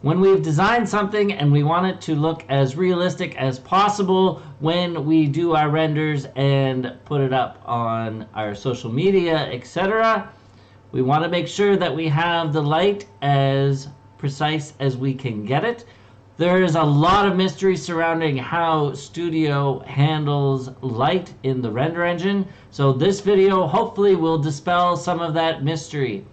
When we've designed something and we want it to look as realistic as possible when we do our renders and put it up on our social media, etc., we want to make sure that we have the light as precise as we can get it. There is a lot of mystery surrounding how Studio handles light in the render engine, so this video hopefully will dispel some of that mystery.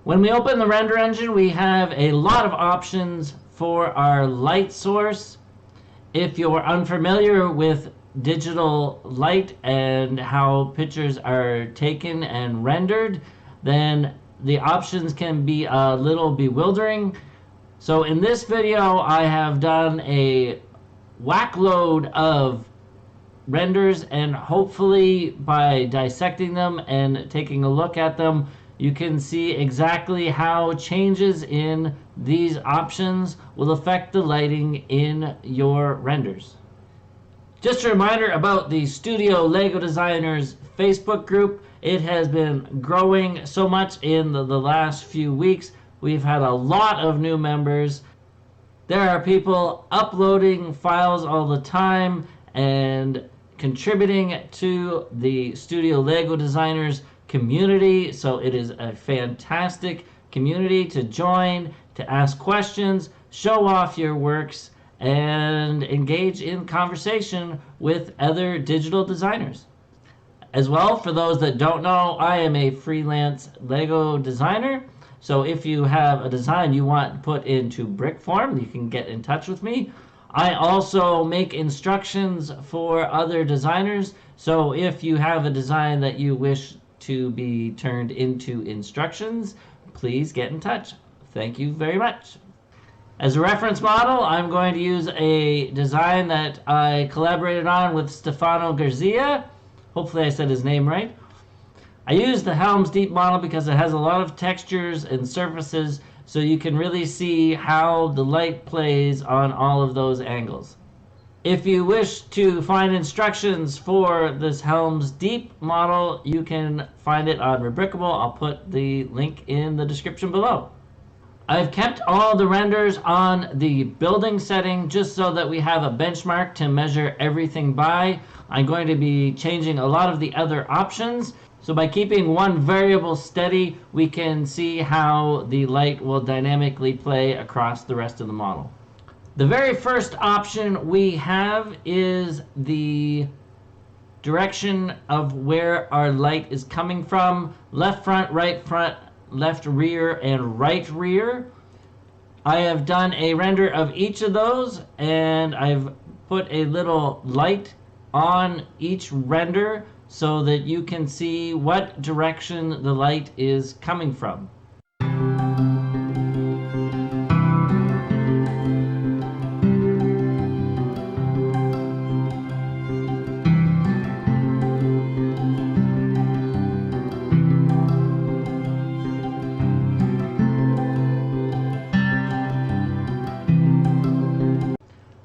When we open the render engine, we have a lot of options for our light source. If you're unfamiliar with digital light and how pictures are taken and rendered, then the options can be a little bewildering. So in this video, I have done a whack load of renders, and hopefully by dissecting them and taking a look at them, you can see exactly how changes in these options will affect the lighting in your renders. Just a reminder about the Studio Lego Designers Facebook group. It has been growing so much in the last few weeks. We've had a lot of new members. There are people uploading files all the time and contributing to the Studio Lego Designers community, so it is a fantastic community to join, to ask questions, show off your works, and engage in conversation with other digital designers. As well, for those that don't know, I am a freelance Lego designer, so if you have a design you want to put into brick form, you can get in touch with me. I also make instructions for other designers, so if you have a design that you wish to be turned into instructions, please get in touch. Thank you very much. As a reference model, I'm going to use a design that I collaborated on with Stefano Garzia. Hopefully I said his name right. I used the Helms Deep model because it has a lot of textures and surfaces, so you can really see how the light plays on all of those angles. If you wish to find instructions for this Helms Deep model, you can find it on Rebrickable. I'll put the link in the description below. I've kept all the renders on the building setting just so that we have a benchmark to measure everything by. I'm going to be changing a lot of the other options. So by keeping one variable steady, we can see how the light will dynamically play across the rest of the model. The very first option we have is the direction of where our light is coming from. Left front, left rear, and right rear. I have done a render of each of those, and I've put a little light on each render so that you can see what direction the light is coming from.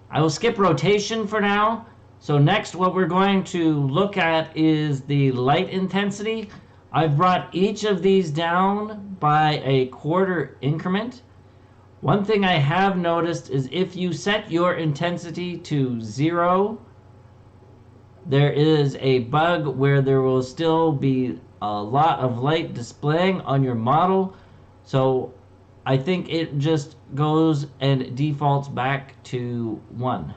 I will skip rotation for now. So next what we're going to look at is the light intensity. I've brought each of these down by a quarter increment. One thing I have noticed is if you set your intensity to 0, there is a bug where there will still be a lot of light displaying on your model. So I think it just goes and defaults back to 1.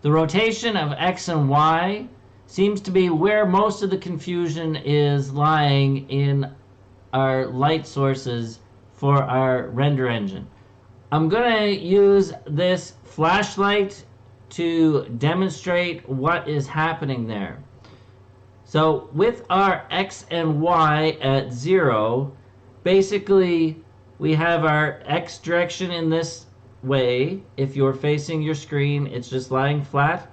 The rotation of X and Y seems to be where most of the confusion is lying in our light sources for our render engine. I'm going to use this flashlight to demonstrate what is happening there. So with our X and Y at 0, basically we have our X direction in this way. If you're facing your screen, it's just lying flat.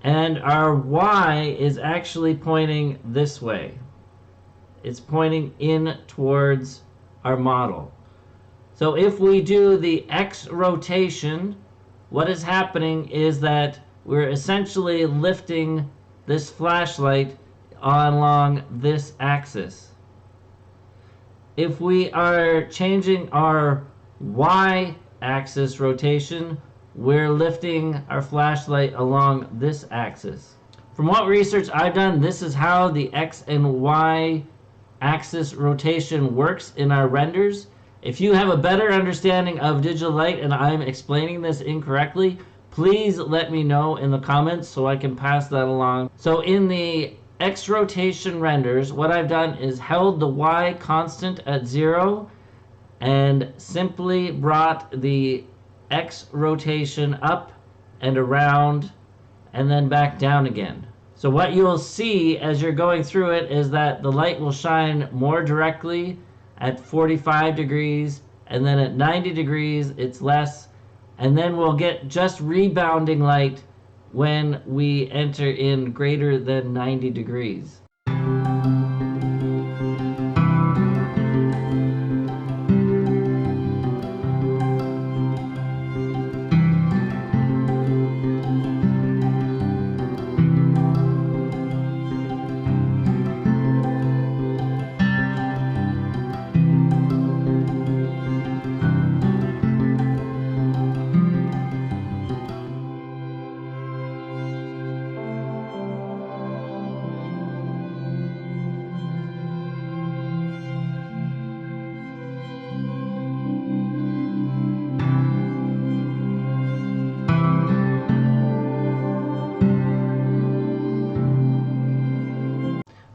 And our Y is actually pointing this way. It's pointing in towards our model. So if we do the X rotation, what is happening is that we're essentially lifting this flashlight along this axis. If we are changing our Y axis rotation, we're lifting our flashlight along this axis. From what research I've done, this is how the X and Y axis rotation works in our renders. If you have a better understanding of digital light and I'm explaining this incorrectly, please let me know in the comments so I can pass that along. So in the X rotation renders, what I've done is held the Y constant at 0 and simply brought the X rotation up and around and then back down again. So what you'll see as you're going through it is that the light will shine more directly at 45 degrees, and then at 90 degrees it's less, and then we'll get just rebounding light when we enter in greater than 90 degrees.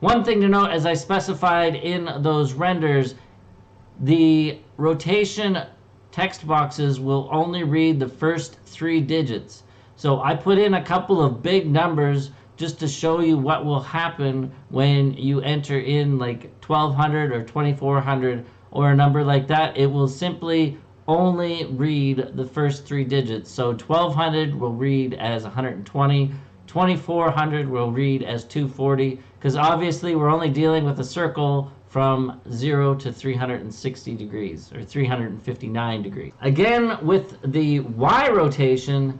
One thing to note, as I specified in those renders, the rotation text boxes will only read the first 3 digits. So I put in a couple of big numbers just to show you what will happen when you enter in like 1200 or 2400 or a number like that. It will simply only read the first 3 digits. So 1200 will read as 120, 2400 will read as 240, because obviously we're only dealing with a circle from 0 to 360 degrees or 359 degrees. Again, with the Y rotation,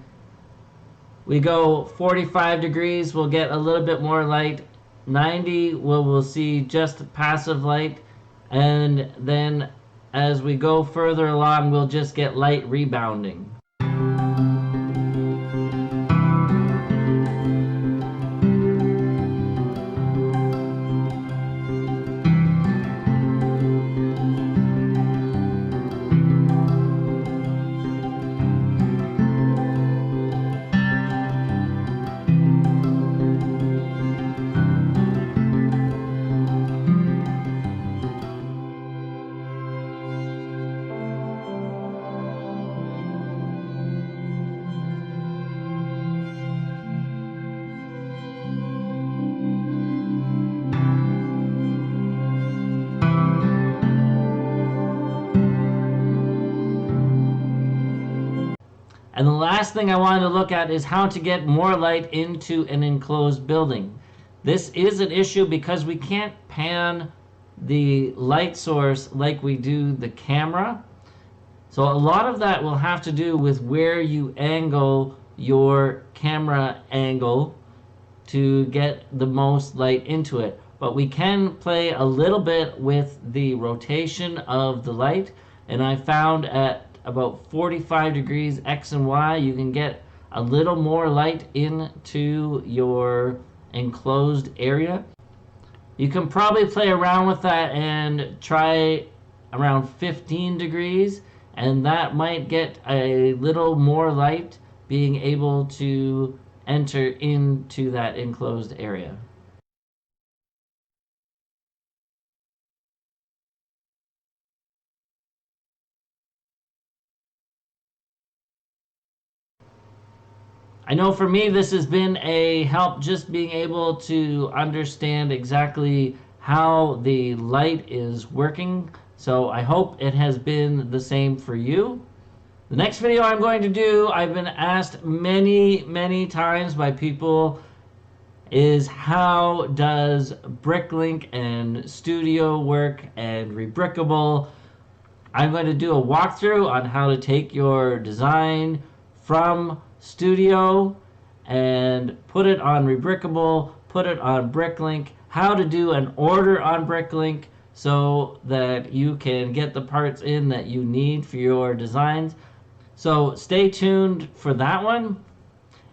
we go 45 degrees, we'll get a little bit more light. 90, we'll see just passive light, and then as we go further along, we'll just get light rebounding. And the last thing I wanted to look at is how to get more light into an enclosed building. This is an issue because we can't pan the light source like we do the camera. So a lot of that will have to do with where you angle your camera angle to get the most light into it. But we can play a little bit with the rotation of the light, and I found at about 45 degrees X and Y you can get a little more light into your enclosed area. You can probably play around with that and try around 15 degrees, and that might get a little more light being able to enter into that enclosed area. I know for me this has been a help, just being able to understand exactly how the light is working. So I hope it has been the same for you. The next video I'm going to do, I've been asked many times by people, is how does Bricklink and Studio work and Rebrickable. I'm going to do a walkthrough on how to take your design from Studio and put it on Rebrickable, put it on Bricklink, how to do an order on Bricklink so that you can get the parts in that you need for your designs. So stay tuned for that one.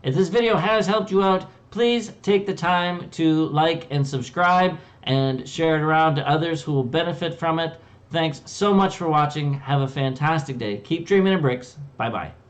If this video has helped you out, please take the time to like and subscribe and share it around to others who will benefit from it. Thanks so much for watching. Have a fantastic day. Keep dreaming of bricks. Bye-bye.